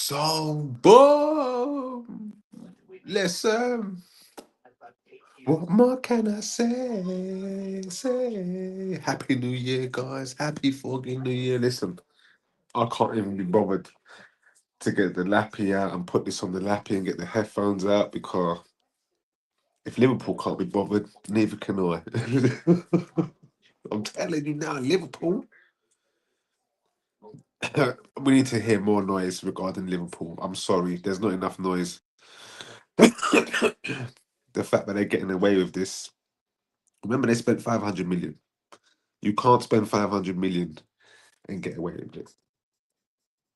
So, boom. Listen, what more can I say? Say, Happy New Year, guys. Happy fucking New Year. Listen, I can't even be bothered to get the lappy out and put this on the lappy and get the headphones out because if Liverpool can't be bothered, neither can I. I'm telling you now, Liverpool. We need to hear more noise regarding Liverpool. I'm sorry, there's not enough noise. The fact that they're getting away with this. Remember, they spent 500 million. You can't spend 500 million and get away with it.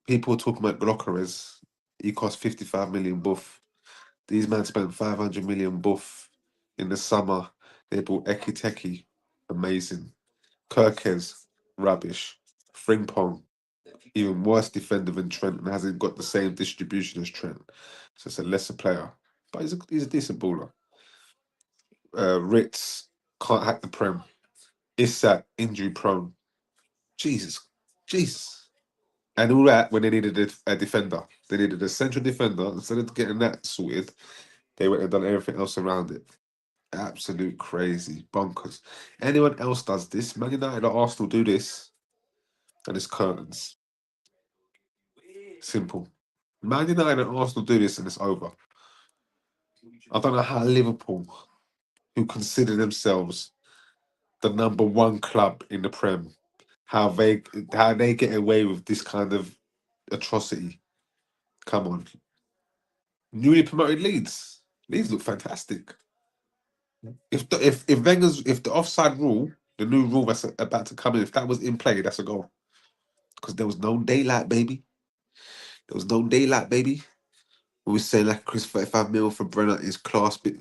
People talking about Glockeres. He cost 55 million buff. These men spent 500 million buff in the summer. They bought Ekiteki. Amazing. Kirkes. Rubbish. Frimpong. Even worse defender than Trent and hasn't got the same distribution as Trent. So it's a lesser player. But he's a decent baller. Ritz can't hack the Prem. Isak injury prone. Jesus. Jesus. And all that when they needed a defender. They needed a central defender. Instead of getting that sorted, they went and done everything else around it. Absolute crazy. Bonkers. Anyone else does this, Man United or Arsenal do this, and it's curtains. Simple. Man United and Arsenal do this and it's over. I don't know how Liverpool, who consider themselves the number one club in the Prem, how they get away with this kind of atrocity. Come on. Newly promoted Leeds. Leeds look fantastic. If the offside rule, the new rule that's about to come in, if that was in play, that's a goal. Because there was no daylight, baby. There was no daylight, baby. We were saying like Chris 35 mil for Brenner is class. But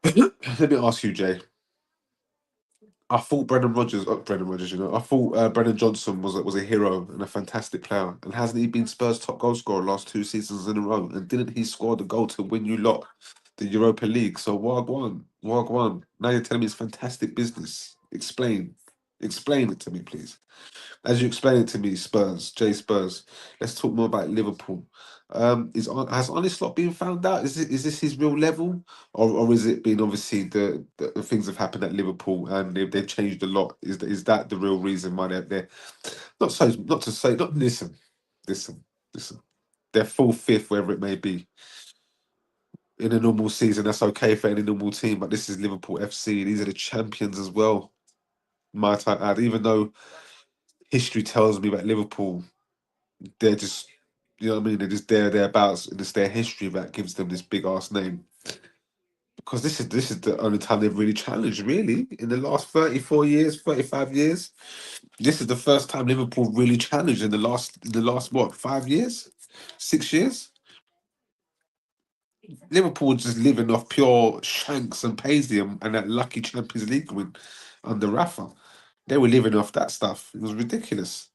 let me ask you, Jay. I thought Brendan Rodgers, I thought Brendan Johnson was a hero and a fantastic player. And hasn't he been Spurs' top goal scorer last 2 seasons in a row? And didn't he score the goal to win you lot the Europa League? So Wagwan, Wagwan. Now you're telling me it's fantastic business. Explain it to me, please. As you explain it to me, Spurs. Let's talk more about Liverpool. Has Arne Slot been found out? Is this his real level, or is it been obviously the things have happened at Liverpool and they've changed a lot? Is that the real reason why they're not to say not listen listen they're full fifth wherever it may be in a normal season. That's okay for any normal team, but this is Liverpool FC. These are the champions as well. Might I add, even though history tells me that Liverpool, they're just, you know what I mean, they're just thereabouts, and it's their history that gives them this big ass name. Because this is the only time they've really challenged, really, in the last 34 years, 35 years. This is the first time Liverpool really challenged in the last what, 5 years, 6 years. Liverpool just living off pure Shanks and Paisley and that lucky Champions League win under Rafa. They were living off that stuff. It was ridiculous.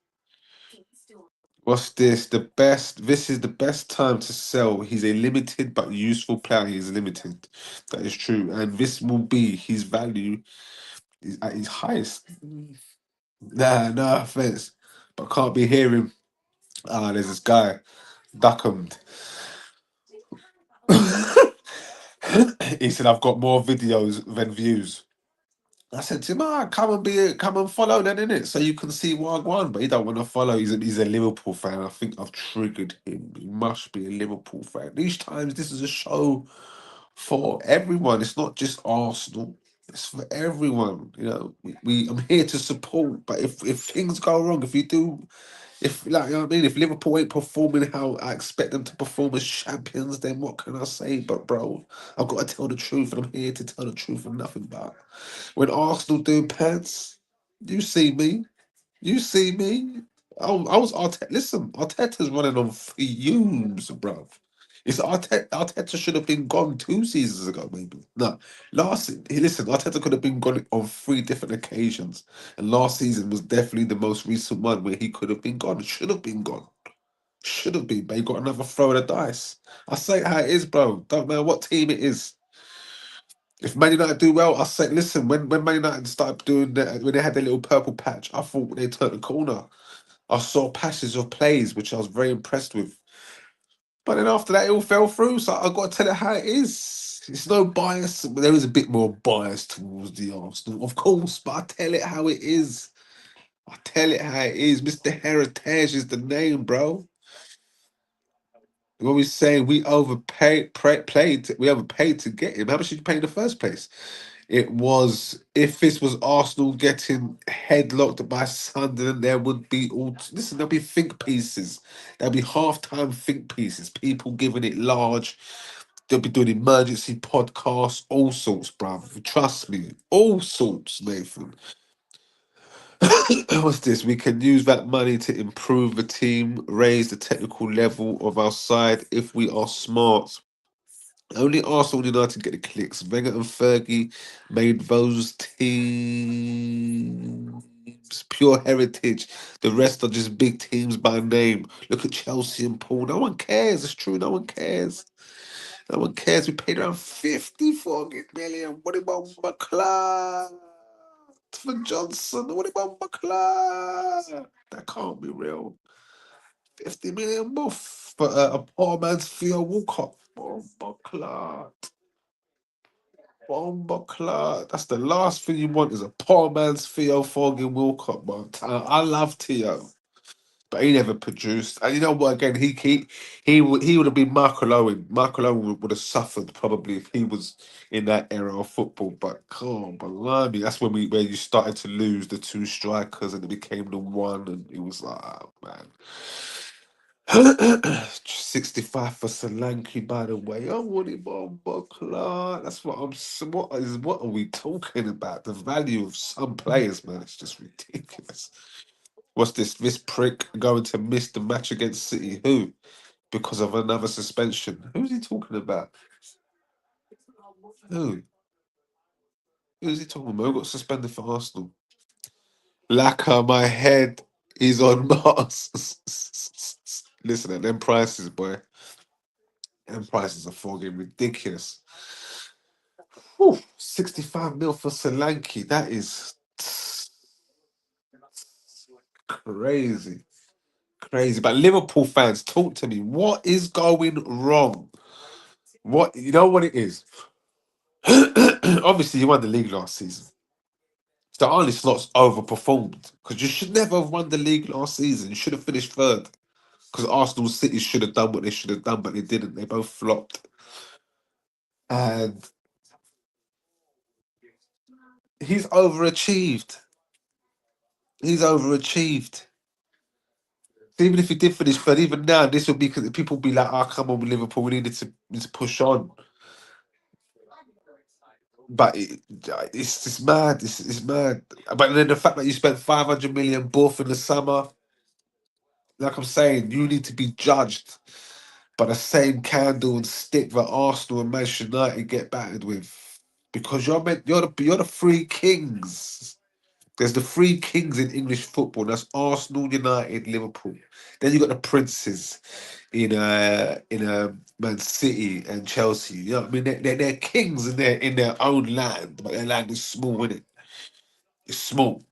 What's this? This is the best time to sell. He's a limited but useful player. He's limited. That is true. And this will be his value is at his highest. Nah, no offense. But can't be hearing. There's this guy, Duckham. He said, I've got more videos than views. I said to him, come and follow then, innit? So you can see what I want. But he don't want to follow. He's a Liverpool fan. I think I've triggered him. He must be a Liverpool fan. These times, this is a show for everyone. It's not just Arsenal. It's for everyone. I'm here to support. But if things go wrong, if like you know what I mean, if Liverpool ain't performing how I expect them to perform as champions, then what can I say? But bro, I've got to tell the truth, and I'm here to tell the truth and nothing but. When Arsenal do pants, you see me. You see me. I was Arteta. Listen, Arteta's running on fumes, bro. It's Arteta. Arteta should have been gone 2 seasons ago, maybe. No, listen, Arteta could have been gone on 3 different occasions, and last season was definitely the most recent one where he could have been gone. Should have been gone. Should have been, but he got another throw of the dice. I say it how it is, bro. Don't matter what team it is. If Man United do well, I say, listen, when Man United started doing that, when they had their little purple patch, I thought they turned the corner. I saw passes of plays, which I was very impressed with. But then after that, it all fell through. So I got to tell it how it is. It's no bias. But there is a bit more bias towards the Arsenal, of course. But I tell it how it is. I tell it how it is. Mr. Heritage is the name, bro. What we saying? We we overpaid to get him. How much did you pay in the first place? It was, if this was Arsenal getting headlocked by Sunderland, there would be listen, there'll be think pieces. There'll be halftime think pieces. People giving it large. They'll be doing emergency podcasts, all sorts, bruv. Trust me, all sorts, Nathan. What's this? We can use that money to improve the team, raise the technical level of our side if we are smart. Only Arsenal and United get the clicks. Wenger and Fergie made those teams pure heritage. The rest are just big teams by name. Look at Chelsea and Paul. No one cares. It's true. No one cares. No one cares. We paid around 54 million. What about McLeod for Johnson? What about McLeod? That can't be real. 50 million more for a poor man's Theo Walcott. Oh, McLeod. Bomber Clark. That's the last thing you want is a poor man's Theo Foggin Wilcott, man. I love Theo, but he never produced. And you know what? Again, he would have been Michael Owen. Michael Owen would have suffered probably if he was in that era of football. But come on, blimey, that's where you started to lose the two strikers and it became the one, and it was like, oh, man. 65 for Solanke, by the way. Oh, what about Buckler? That's what are we talking about? The value of some players, man, it's just ridiculous. What's this? This prick going to miss the match against City? Who? Because of another suspension. Who's he talking about? Who? Who's he talking about? Who got suspended for Arsenal? Lacquer, my head is on Mars. Listen at them prices, boy. Them prices are fucking ridiculous. Whew, 65 mil for Solanke. That is crazy. Crazy. But Liverpool fans, talk to me. What is going wrong? What you know what it is? Obviously, you won the league last season. So Arne Slot's overperformed because you should never have won the league last season. You should have finished third because Arsenal City should have done what they should have done, but they didn't. They both flopped. And he's overachieved. He's overachieved. Even if he did finish third, even now, this would be because people be like, "Oh, come on, with Liverpool, we need to push on." But it's just mad. It's mad. But then the fact that you spent 500 million both in the summer, like I'm saying, you need to be judged by the same candle and stick that Arsenal and Manchester United get battered with, because you're the three kings. There's the three kings in English football. That's Arsenal, United, Liverpool. Then you got the princes in Man City and Chelsea. You know what I mean? They're kings in their own land, but their land is small, isn't it? It's small,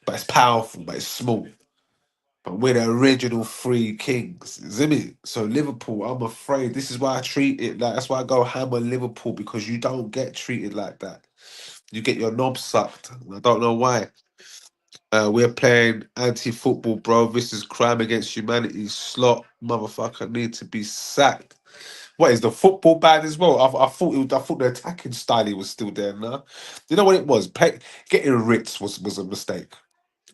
but it's powerful, but it's small. But we're the original three kings, isn't it? So Liverpool, I'm afraid this is why I treat it like that's why I go hammer Liverpool, because you don't get treated like that. You get your knob sucked. I don't know why. We're playing anti-football, bro. This is crime against humanity. Slot, motherfucker, need to be sacked. What is the football bad as well? I thought the attacking style was still there. Now, you know what it was? Getting Ritz was a mistake.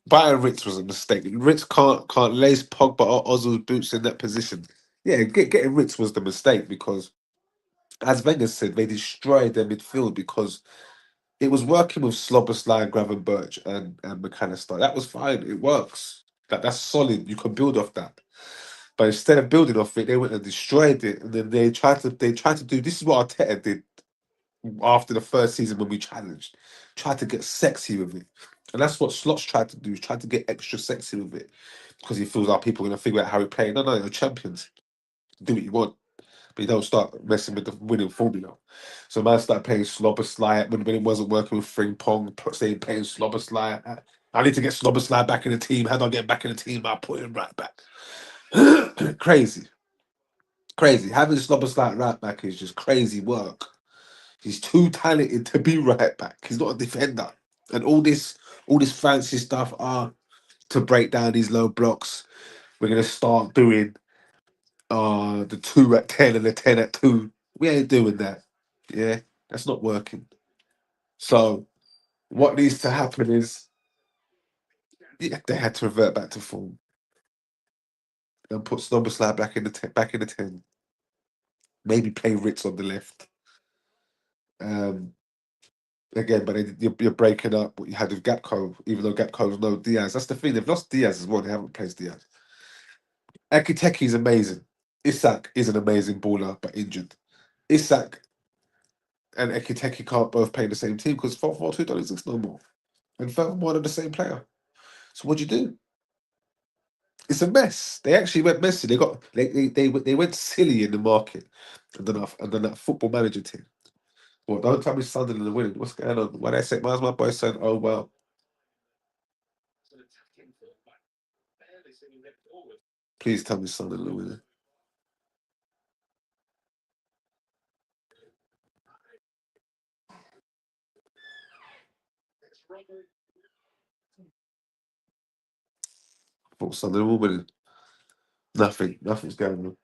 Buying Ritz was a mistake. Ritz can't lace Pogba or Ozil's boots in that position. Yeah, getting Ritz was the mistake because, as Wenger said, they destroyed their midfield because it was working with Slobosly, Gravenberch, and McAllister. That was fine. It works. That's solid. You can build off that. But instead of building off it, they went and destroyed it. And then they tried to do, this is what Arteta did after the first season when we challenged. Tried to get sexy with it. And that's what Slots tried to do. He tried to get extra sexy with it. Because he feels like people are gonna figure out how we play. No, you're champions. Do what you want. But you don't start messing with the winning formula. So man started playing slobber slide when it wasn't working with Fring Pong, saying playing slobber slide. I need to get slobber slide back in the team. How do I get back in the team? I put him right back. Crazy. Crazy. Having Slobbers like right back is just crazy work. He's too talented to be right back. He's not a defender. And all this fancy stuff are to break down these low blocks. We're gonna start doing the 2 at 10 and the 10 at 2. We ain't doing that. Yeah, that's not working. So what needs to happen is, yeah, they had to revert back to form and put Snobberslide back in the 10. Maybe play Ritz on the left. Um, Again, but you're breaking up what you had with Gapco, even though Gapco's no Diaz. That's the thing. They've lost Diaz as well. They haven't replaced Diaz. Akiteki is amazing. Isak is an amazing baller, but injured. Isak and Ekiteki can't both play in the same team because 4-4-2 don't exist no more. And furthermore, they're the same player. So what do you do? It's a mess. They actually went messy. They went silly in the market, and then that football manager team. Well, don't tell me Sunderland are winning. What's going on? When I say, why's my boy saying, "Oh well"? Please tell me Sunderland are winning. I thought Sunderland were winning. Nothing's going on.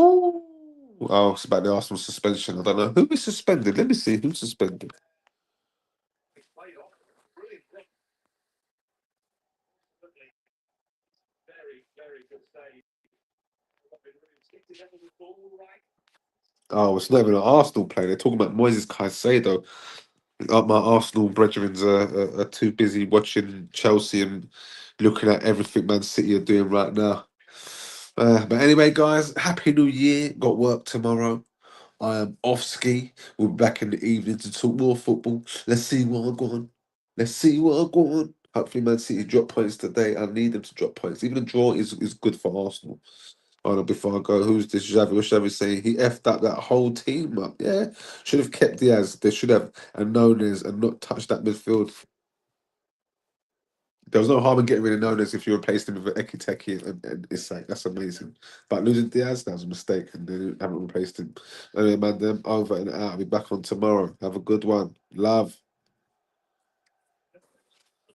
Ooh. Oh, it's about the Arsenal suspension. I don't know who is suspended. Let me see who's suspended. Oh, it's not even an Arsenal player. They're talking about Moises Caicedo. My Arsenal brethrens are too busy watching Chelsea and looking at everything Man City are doing right now. But anyway, guys, Happy New Year. Got work tomorrow. I am off ski. We'll be back in the evening to talk more football. Let's see what I'm going. Let's see what I'm going. Hopefully, Man City drop points today. I need them to drop points. Even a draw is good for Arsenal. Oh no, before I go, who's this Xavi? What Xavi saying? He effed up that whole team up. Yeah, should have kept Diaz. They should have and Nunes and not touched that midfield. There was no harm in getting rid of Nunes if you replaced him with Ekiteki and Isak. That's amazing. But losing Diaz, that was a mistake, and they haven't replaced him. Anyway, man, them over and out. I'll be back on tomorrow. Have a good one. Love.